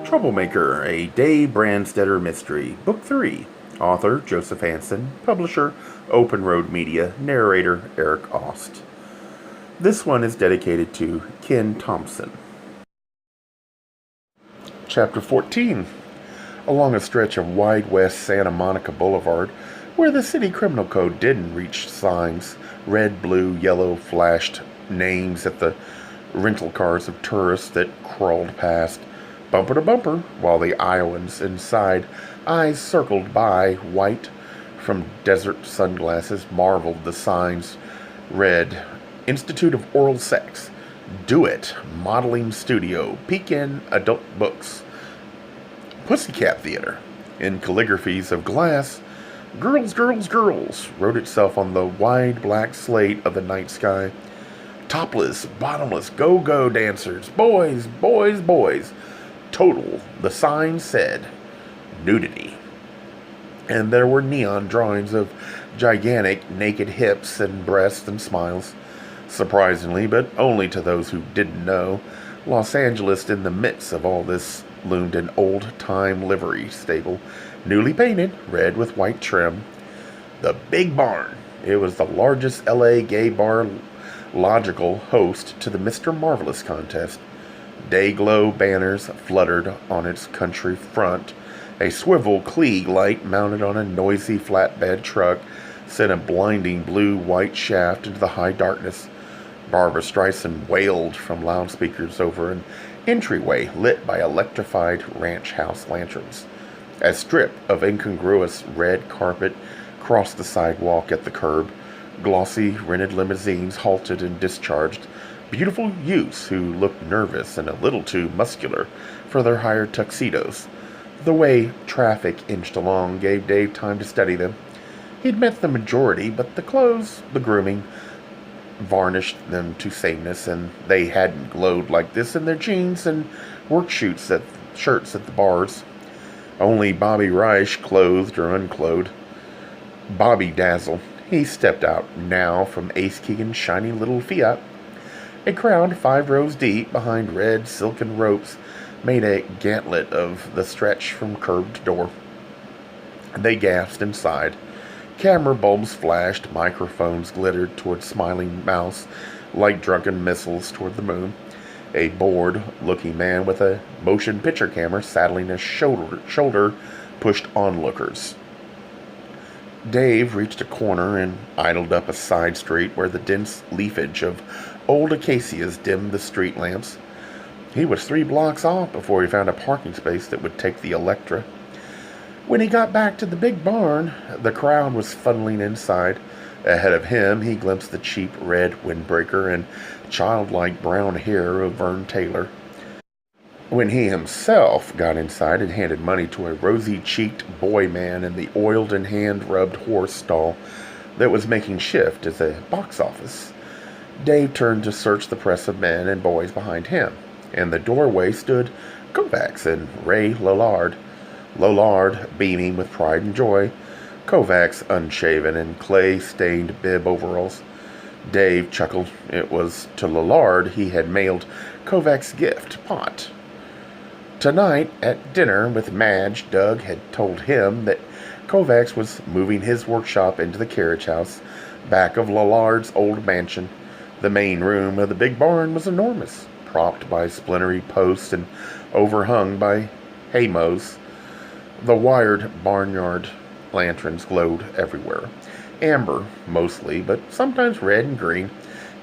Troublemaker, a Dave Brandstetter mystery. Book 3. Author Joseph Hansen. Publisher Open Road Media. Narrator Eric Ost. This one is dedicated to Ken Thompson. Chapter 14. Along a stretch of wide West Santa Monica Boulevard, where the city criminal code didn't reach signs, red, blue, yellow flashed names at the rental cars of tourists that crawled past, bumper to bumper, while the Iowans inside, eyes circled by, white from desert sunglasses, marveled the signs read, Institute of Oral Sex, Do It, Modeling Studio, Peek In Adult Books, Pussycat Theater, in calligraphies of glass, Girls, Girls, Girls, wrote itself on the wide black slate of the night sky. Topless, bottomless, go-go dancers, boys, boys, boys. Total, the sign said, nudity. And there were neon drawings of gigantic naked hips and breasts and smiles. Surprisingly, but only to those who didn't know, Los Angeles in the midst of all this loomed an old-time livery stable, newly painted, red with white trim. The Big Barn. It was the largest L.A. gay bar logical host to the Mr. Marvelous contest. Day-glow banners fluttered on its country front. A swivel Klieg light mounted on a noisy flatbed truck sent a blinding blue-white shaft into the high darkness. Barbra Streisand wailed from loudspeakers over an entryway lit by electrified ranch house lanterns. A strip of incongruous red carpet crossed the sidewalk at the curb. Glossy, rented limousines halted and discharged beautiful youths who looked nervous and a little too muscular for their hired tuxedos. The way traffic inched along gave Dave time to study them. He'd met the majority, but the clothes, the grooming, varnished them to sameness, and they hadn't glowed like this in their jeans and work shirts at the bars. Only Bobby Reich clothed or unclothed. Bobby dazzled. He stepped out now from Ace Keegan's shiny little Fiat. A crowd 5 rows deep behind red silken ropes made a gantlet of the stretch from curb to door. They gasped and sighed. Camera bulbs flashed, microphones glittered toward smiling mouths like drunken missiles toward the moon. A bored-looking man with a motion picture camera saddling his shoulder pushed onlookers. Dave reached a corner and idled up a side street where the dense leafage of old acacias dimmed the street lamps. He was 3 blocks off before he found a parking space that would take the Electra. When he got back to the Big Barn, the crowd was funneling inside. Ahead of him, he glimpsed the cheap red windbreaker and childlike brown hair of Vern Taylor. When he himself got inside and handed money to a rosy-cheeked boy man in the oiled and hand-rubbed horse stall that was making shift as a box office, Dave turned to search the press of men and boys behind him. In the doorway stood Kovacs and Ray Lillard. Lillard beaming with pride and joy, Kovacs unshaven in clay-stained bib overalls. Dave chuckled. It was to Lillard he had mailed Kovacs' gift, pot. Tonight, at dinner with Madge, Doug had told him that Kovacs was moving his workshop into the carriage house back of Lillard's old mansion. The main room of the Big Barn was enormous, propped by splintery posts and overhung by haymows. The wired barnyard lanterns glowed everywhere. Amber, mostly, but sometimes red and green.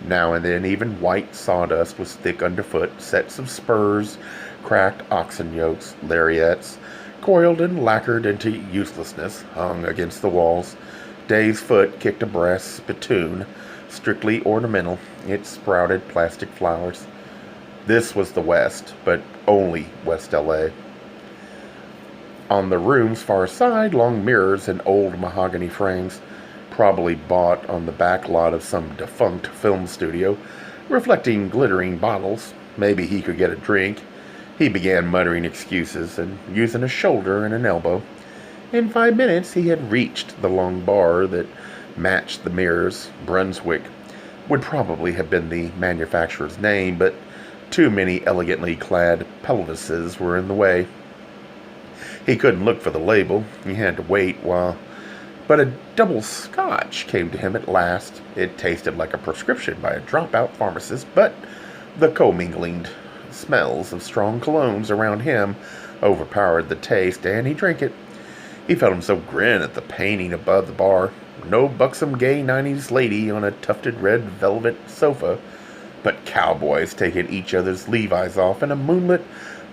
Now and then even white sawdust was thick underfoot. Sets of spurs, cracked oxen yokes, lariats, coiled and lacquered into uselessness, hung against the walls. Dave's foot kicked a brass spittoon, strictly ornamental. It sprouted plastic flowers. This was the West, but only West L.A. On the room's far side, long mirrors and old mahogany frames, probably bought on the back lot of some defunct film studio, reflecting glittering bottles. Maybe he could get a drink. He began muttering excuses and using a shoulder and an elbow. In 5 minutes, he had reached the long bar that matched the mirrors. Brunswick would probably have been the manufacturer's name, but Too many elegantly clad pelvises were in the way. He couldn't look for the label. He had to wait while... But a double scotch came to him at last. It tasted like a prescription by a dropout pharmacist, but the commingling smells of strong colognes around him overpowered the taste, and he drank it. He felt himself grin at the painting above the bar. No buxom gay 90s lady on a tufted red velvet sofa, but cowboys taking each other's Levi's off in a moonlit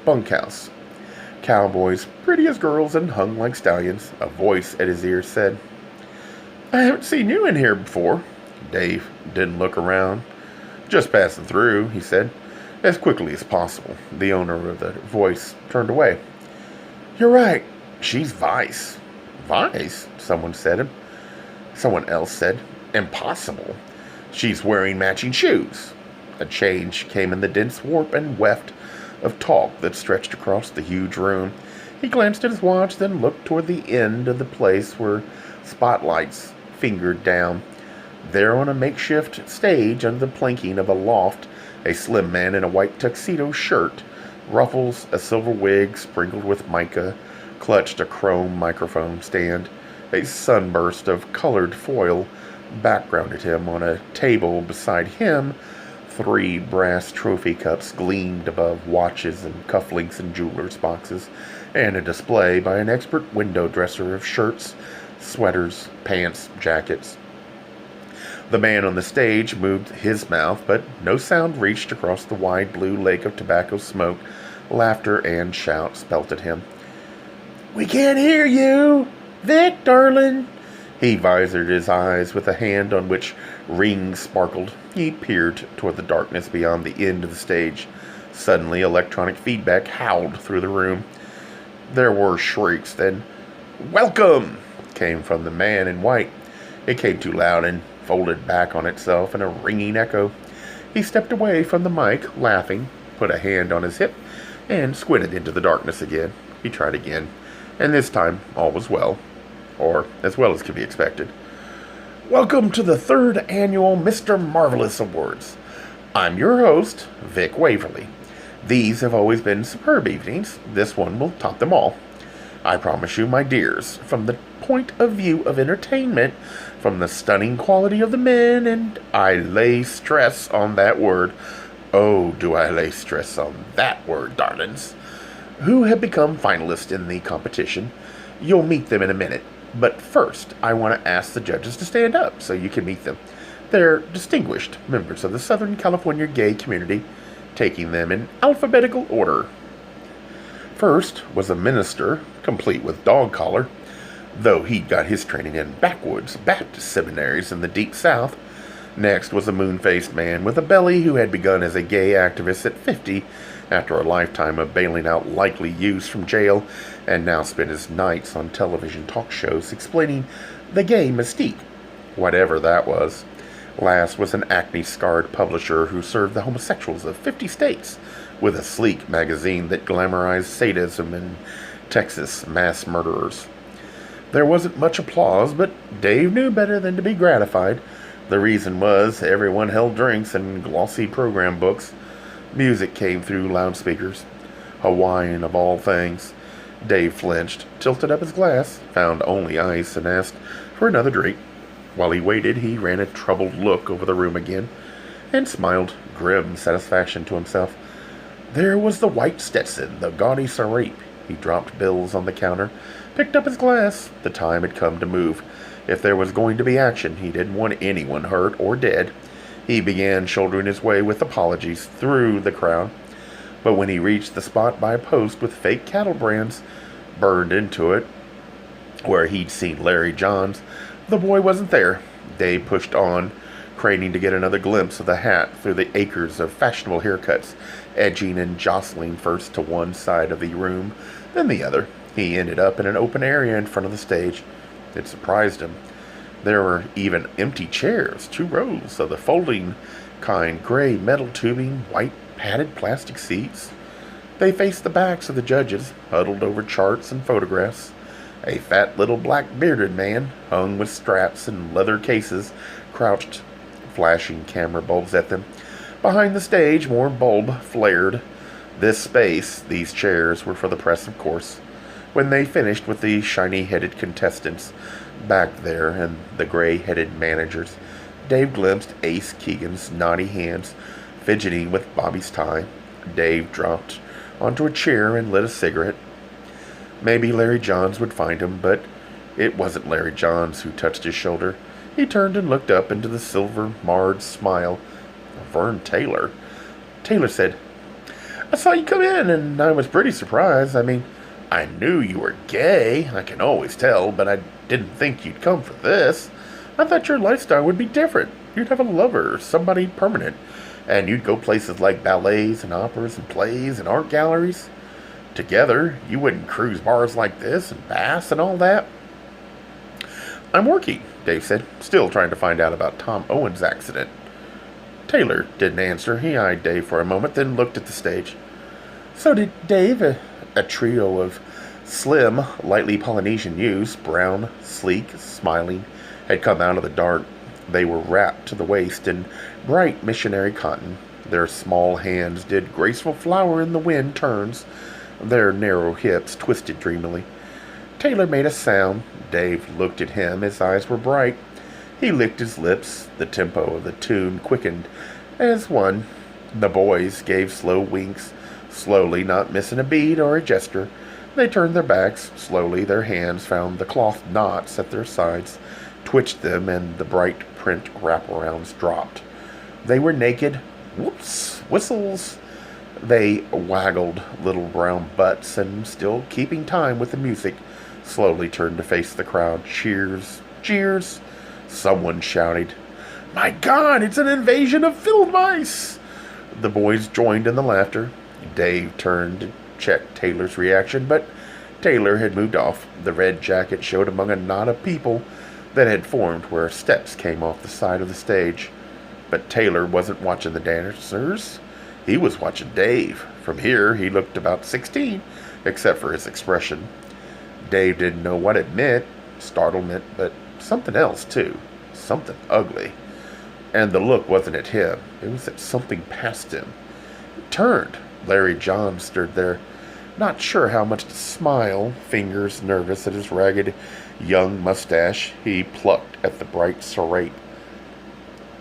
bunkhouse. Cowboys, pretty as girls and hung like stallions. A voice at his ear said, "I haven't seen you in here before." Dave didn't look around. "Just passing through," he said, as quickly as possible. The owner of the voice turned away. "You're right. She's Vice." "Vice?" Someone else said. "Impossible. She's wearing matching shoes." A change came in the dense warp and weft of talk that stretched across the huge room. He glanced at his watch, then looked toward the end of the place where spotlights fingered down. There on a makeshift stage under the planking of a loft, a slim man in a white tuxedo shirt, ruffles, a silver wig sprinkled with mica, clutched a chrome microphone stand. A sunburst of colored foil backgrounded him. On a table beside him, 3 brass trophy cups gleamed above watches and cufflinks and jewelers' boxes, and a display by an expert window dresser of shirts, sweaters, pants, jackets. The man on the stage moved his mouth, but no sound reached across the wide blue lake of tobacco smoke. Laughter and shouts pelted him. "We can't hear you! Vic, darling!" He visored his eyes with a hand on which rings sparkled. He peered toward the darkness beyond the end of the stage. Suddenly, electronic feedback howled through the room. There were shrieks, then, "Welcome!" came from the man in white. It came too loud and folded back on itself in a ringing echo. He stepped away from the mic, laughing, put a hand on his hip, and squinted into the darkness again. He tried again, and this time all was well. Or as well as could be expected. "Welcome to the 3rd annual Mr. Marvelous Awards. I'm your host, Vic Waverly. These have always been superb evenings. This one will top them all. I promise you, my dears, from the point of view of entertainment, from the stunning quality of the men, and I lay stress on that word. Oh, do I lay stress on that word, darlings, who have become finalists in the competition. You'll meet them in a minute. But first, I want to ask the judges to stand up so you can meet them. They're distinguished members of the Southern California gay community, taking them in alphabetical order. First was a minister, complete with dog collar, though he'd got his training in backwoods Baptist seminaries in the Deep South. Next was a moon-faced man with a belly who had begun as a gay activist at 50 after a lifetime of bailing out likely youths from jail, and now spent his nights on television talk shows explaining the gay mystique, whatever that was. Last was an acne-scarred publisher who served the homosexuals of 50 states with a sleek magazine that glamorized sadism and Texas mass murderers. There wasn't much applause, but Dave knew better than to be gratified. The reason was everyone held drinks and glossy program books. Music came through loudspeakers. Hawaiian of all things. Dave flinched, tilted up his glass, found only ice, and asked for another drink. While he waited, he ran a troubled look over the room again, and smiled grim satisfaction to himself. There was the white Stetson, the gaudy serape. He dropped bills on the counter, picked up his glass. The time had come to move. If there was going to be action, he didn't want anyone hurt or dead. He began shouldering his way with apologies through the crowd. But when he reached the spot by a post with fake cattle brands burned into it, where he'd seen Larry Johns, the boy wasn't there. Dave pushed on, craning to get another glimpse of the hat through the acres of fashionable haircuts, edging and jostling first to one side of the room, then the other. He ended up in an open area in front of the stage. It surprised him. There were even empty chairs, 2 rows of the folding kind, gray metal tubing, white padded plastic seats. They faced the backs of the judges, huddled over charts and photographs. A fat little black bearded man, hung with straps and leather cases, crouched, flashing camera bulbs at them. Behind the stage, more bulb flared. This space, these chairs, were for the press, of course. When they finished with the shiny-headed contestants back there and the gray-headed managers, Dave glimpsed Ace Keegan's knotty hands fidgeting with Bobby's tie. Dave dropped onto a chair and lit a cigarette. Maybe Larry Johns would find him, but it wasn't Larry Johns who touched his shoulder. He turned and looked up into the silver-marred smile of Vern Taylor. Taylor said, "I saw you come in, and I was pretty surprised. I mean, I knew you were gay, I can always tell, but I didn't think you'd come for this. I thought your lifestyle would be different. You'd have a lover, somebody permanent, and you'd go places like ballets and operas and plays and art galleries. Together, you wouldn't cruise bars like this and baths and all that." "I'm working," Dave said, still trying to find out about Tom Owen's accident. Taylor didn't answer. He eyed Dave for a moment, then looked at the stage. So did Dave. A trio of slim, lightly Polynesian youths, brown, sleek, smiling, had come out of the dark. They were wrapped to the waist in bright missionary cotton. Their small hands did graceful flower in the wind turns. Their narrow hips twisted dreamily. Taylor made a sound. Dave looked at him. His eyes were bright. He licked his lips. The tempo of the tune quickened as one. The boys gave slow winks, slowly, not missing a beat or a gesture. They turned their backs. Slowly, their hands found the cloth knots at their sides, twitched them, and the bright print wraparounds dropped. They were naked. Whoops! Whistles! They waggled little brown butts, and still keeping time with the music, slowly turned to face the crowd. Cheers! Cheers! Someone shouted, "My God, it's an invasion of field mice!" The boys joined in the laughter. Dave turned to check Taylor's reaction, but Taylor had moved off. The red jacket showed among a knot of people that had formed where steps came off the side of the stage. But Taylor wasn't watching the dancers. He was watching Dave. From here, he looked about 16, except for his expression. Dave didn't know what it meant, startlement, but something else, too. Something ugly. And the look wasn't at him. It was at something past him. He turned. Larry John stood there, not sure how much to smile, fingers nervous at his ragged young mustache. He plucked at the bright serrate.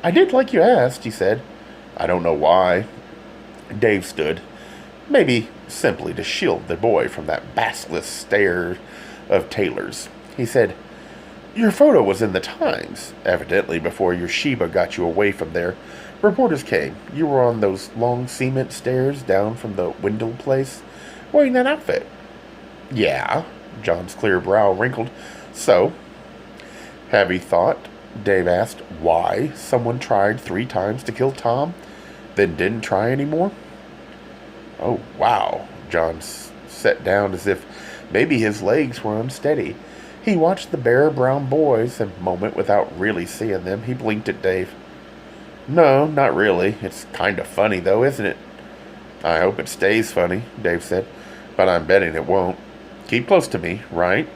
"I did like you asked," he said. "I don't know why." Dave stood, maybe simply to shield the boy from that basilisk stare of Taylor's. He said, "Your photo was in the Times. Evidently before your Sheba got you away from there. Reporters came. You were on those long cement stairs down from the Wendell place, wearing that outfit." "Yeah." John's clear brow wrinkled. "So?" "Have you thought," Dave asked, "why someone tried 3 times to kill Tom, then didn't try anymore?" "Oh, wow." John sat down as if maybe his legs were unsteady. He watched the bare brown boys a moment without really seeing them. He blinked at Dave. "No, not really. It's kind of funny, though, isn't it?" "I hope it stays funny," Dave said, "but I'm betting it won't. Keep close to me, right?"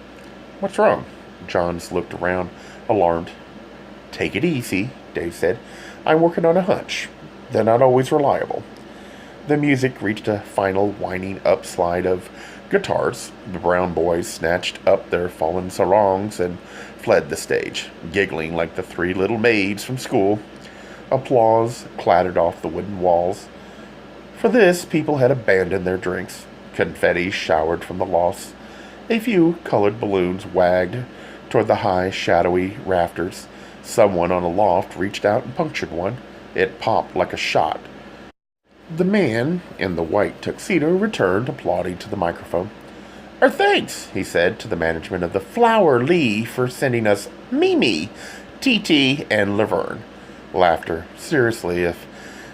"What's wrong?" Johns looked around, alarmed. "Take it easy," Dave said. "I'm working on a hunch. They're not always reliable." The music reached a final whining upslide of guitars. The brown boys snatched up their fallen sarongs and fled the stage, giggling like the 3 little maids from school. Applause clattered off the wooden walls. For this, people had abandoned their drinks. Confetti showered from the lofts. A few colored balloons wagged toward the high, shadowy rafters. Someone on a loft reached out and punctured one. It popped like a shot. The man in the white tuxedo returned, applauding to the microphone. "Our thanks," he said to the management of the Flower Lee, "for sending us Mimi, TT, and Laverne." Laughter. "Seriously, if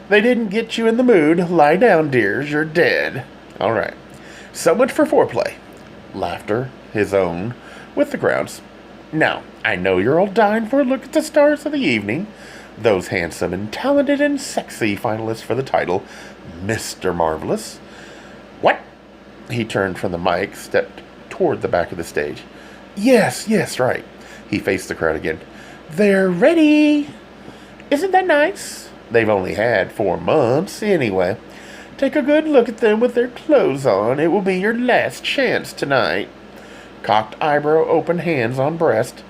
they didn't get you in the mood, lie down, dears, you're dead." "All right. So much for foreplay." Laughter, his own, with the crowds. "Now, I know you're all dying for a look at the stars of the evening. Those handsome and talented and sexy finalists for the title, Mr. Marvelous." "What?" He turned from the mic, stepped toward the back of the stage. Yes, right." He faced the crowd again. "They're ready. Isn't that nice?" They've only had 4 months, anyway. Take a good look at them with their clothes on. It will be your last chance tonight. Cocked eyebrow, open hands on breast.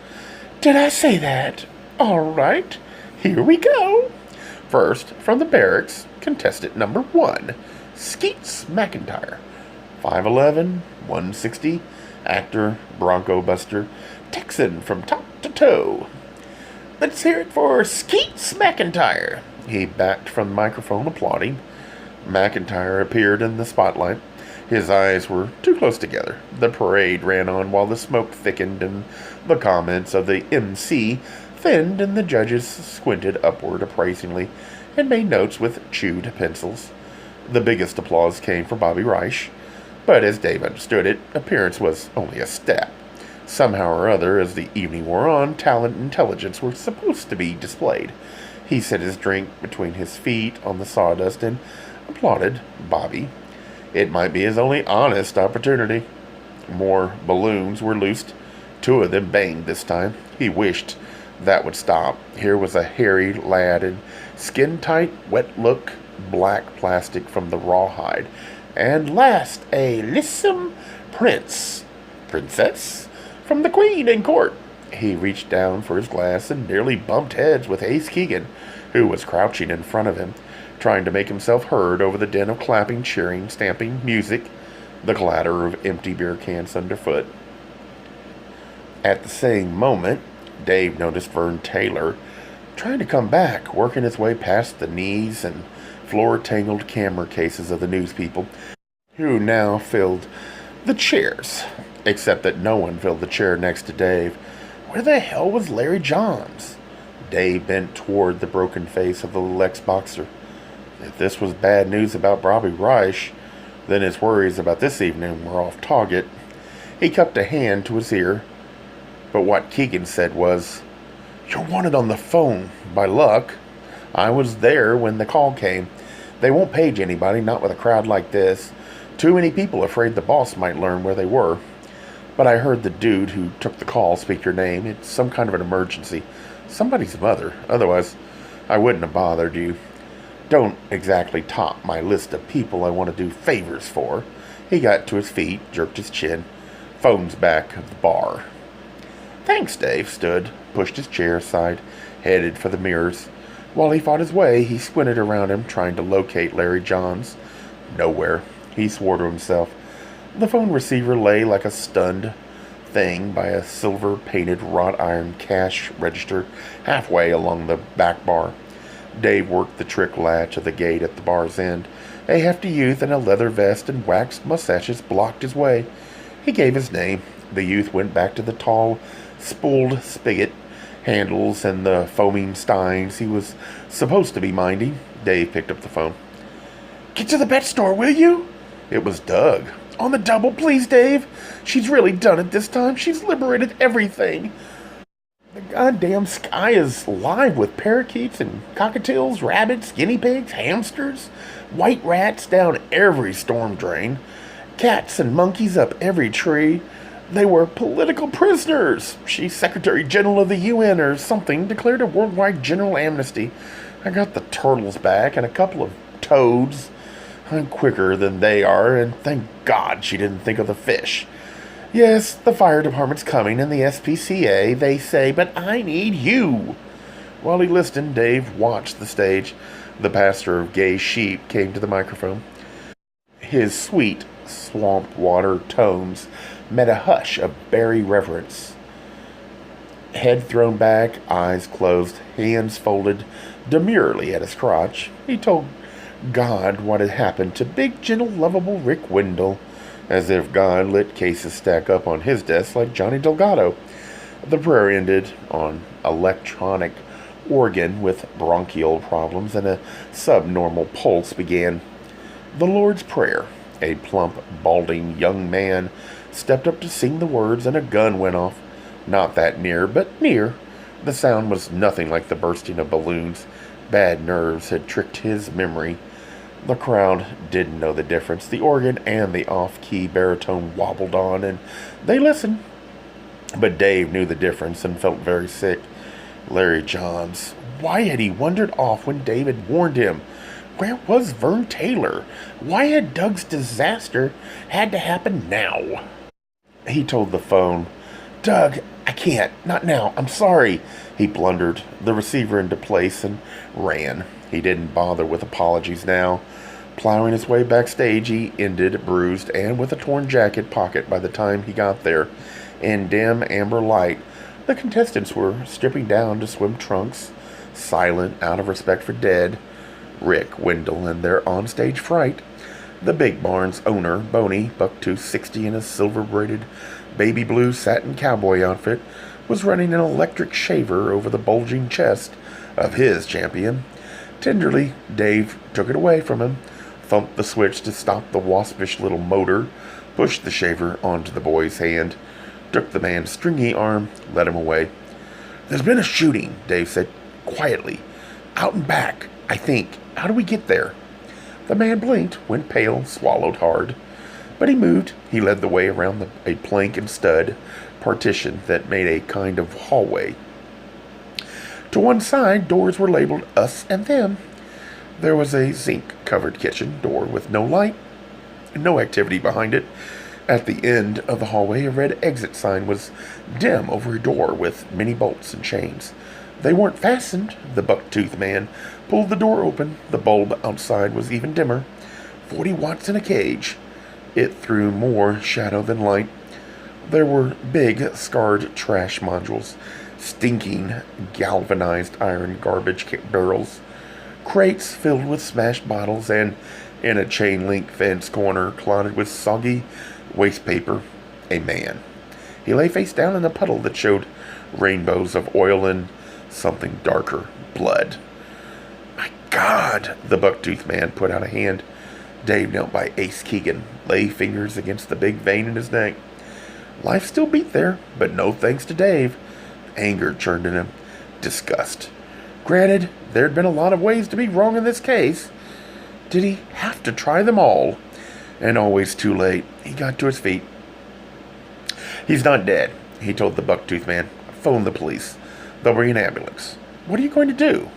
Did I say that? All right, here we go. First, from the barracks, contestant number 1, Skeets McIntyre. 5'11", 160, actor, bronco buster, Texan from top to toe. Let's hear it for Skeets McIntyre. He backed from the microphone, applauding. McIntyre appeared in the spotlight. His eyes were too close together. The parade ran on while the smoke thickened and the comments of the MC thinned and the judges squinted upward appraisingly and made notes with chewed pencils. The biggest applause came for Bobby Reich, but as Dave understood it, appearance was only a step. Somehow or other, as the evening wore on, talent and intelligence were supposed to be displayed. He set his drink between his feet on the sawdust and applauded Bobby. It might be his only honest opportunity. More balloons were loosed. 2 of them banged this time. He wished that would stop. Here was a hairy lad in skin-tight, wet look, black plastic from the rawhide. And last, a lissome princess from the Queen in court. He reached down for his glass and nearly bumped heads with Ace Keegan, who was crouching in front of him, trying to make himself heard over the din of clapping, cheering, stamping, music, the clatter of empty beer cans underfoot. At the same moment, Dave noticed Vern Taylor trying to come back, working his way past the knees and floor-tangled camera cases of the news people, who now filled the chairs, except that no one filled the chair next to Dave. Where the hell was Larry Johns? Dave bent toward the broken face of the little ex-boxer. If this was bad news about Bobby Reich, then his worries about this evening were off target. He cupped a hand to his ear, but what Keegan said was, You're wanted on the phone. By luck, I was there when the call came. They won't page anybody, not with a crowd like this. Too many people afraid the boss might learn where they were. But I heard the dude who took the call speak your name. It's some kind of an emergency. Somebody's mother. Otherwise, I wouldn't have bothered you. Don't exactly top my list of people I want to do favors for. He got to his feet, jerked his chin. Phone's back of the bar. Thanks, Dave stood, pushed his chair aside, headed for the mirrors. While he fought his way, he squinted around him, trying to locate Larry Johns. Nowhere, he swore to himself. The phone receiver lay like a stunned thing by a silver-painted wrought iron cash register halfway along the back bar. Dave worked the trick latch of the gate at the bar's end. A hefty youth in a leather vest and waxed mustaches blocked his way. He gave his name. The youth went back to the tall, spooled spigot handles and the foaming steins he was supposed to be minding. Dave picked up the phone. Get to the pet store, will you? It was Doug. On the double, please, Dave. She's really done it this time. She's liberated everything. The goddamn sky is live with parakeets and cockatiels, rabbits, guinea pigs, hamsters, white rats down every storm drain, cats and monkeys up every tree. They were political prisoners. She's Secretary General of the UN or something, declared a worldwide general amnesty. I got the turtles back and a couple of toads. I'm quicker than they are, and thank God she didn't think of the fish. Yes, the fire department's coming and the SPCA, they say, but I need you. While he listened, Dave watched the stage. The pastor of Gay Sheep came to the microphone. His sweet, swamp water tones met a hush of Barry reverence. Head thrown back, eyes closed, hands folded demurely at his crotch, he told God what had happened to big, gentle, lovable Rick Wendell, as if God let cases stack up on his desk like Johnny Delgado. The prayer ended on electronic organ with bronchial problems, and a subnormal pulse began. The Lord's Prayer. A plump, balding young man stepped up to sing the words, and a gun went off. Not that near, but near. The sound was nothing like the bursting of balloons. Bad nerves had tricked his memory. The crowd didn't know the difference. The organ and the off-key baritone wobbled on, and they listened. But Dave knew the difference and felt very sick. Larry Johns. Why had he wandered off when David warned him? Where was Vern Taylor? Why had Doug's disaster had to happen now? He told the phone, "Doug, I can't. Not now. I'm sorry." He blundered the receiver into place and ran. He didn't bother with apologies now. Plowing his way backstage, he ended bruised and with a torn jacket pocket by the time he got there. In dim amber light, the contestants were stripping down to swim trunks, silent out of respect for dead, Rick, Wendell, and their onstage fright. The Big Barn's owner, Boney, buck-toothed 60 in a silver-braided baby blue satin cowboy outfit, was running an electric shaver over the bulging chest of his champion. Tenderly, Dave took it away from him, thumped the switch to stop the waspish little motor, pushed the shaver onto the boy's hand, took the man's stringy arm, led him away. "There's been a shooting," Dave said quietly. "Out and back, I think. How do we get there?" The man blinked, went pale, swallowed hard. But he moved. He led the way around a plank and stud partition that made a kind of hallway. To one side, doors were labeled us and them. There was a zinc-covered kitchen door with no light, no activity behind it. At the end of the hallway, a red exit sign was dim over a door with many bolts and chains. They weren't fastened. The buck-toothed man pulled the door open. The bulb outside was even dimmer. 40 watts in a cage. It threw more shadow than light. There were big, scarred trash modules, stinking, galvanized iron garbage barrels, crates filled with smashed bottles, and in a chain-link fence corner, clotted with soggy waste paper, a man. He lay face down in a puddle that showed rainbows of oil and something darker, blood. "My God!" The buck-toothed man put out a hand. Dave knelt by Ace Keegan, lay fingers against the big vein in his neck. Life still beat there, but no thanks to Dave. Anger churned in him. Disgust. Granted, there'd been a lot of ways to be wrong in this case. Did he have to try them all? And always too late. He got to his feet. "He's not dead," he told the buck-toothed man. "Phone the police. They'll bring an ambulance." "What are you going to do?"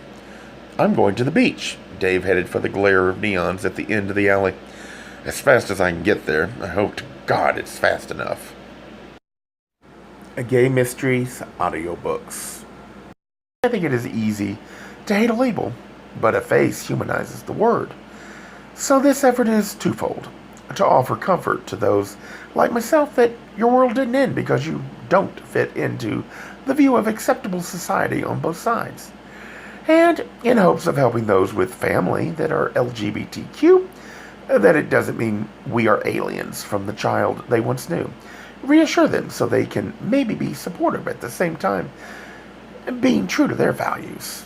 "I'm going to the beach." Dave headed for the glare of neons at the end of the alley. "As fast as I can get there. I hope to God it's fast enough." Gay Mysteries audiobooks. I think it is easy to hate a label, but a face humanizes the word. So this effort is twofold. To offer comfort to those like myself that your world didn't end because you don't fit into the view of acceptable society on both sides. And in hopes of helping those with family that are LGBTQ, that it doesn't mean we are aliens from the child they once knew. Reassure them so they can maybe be supportive at the same time, being true to their values.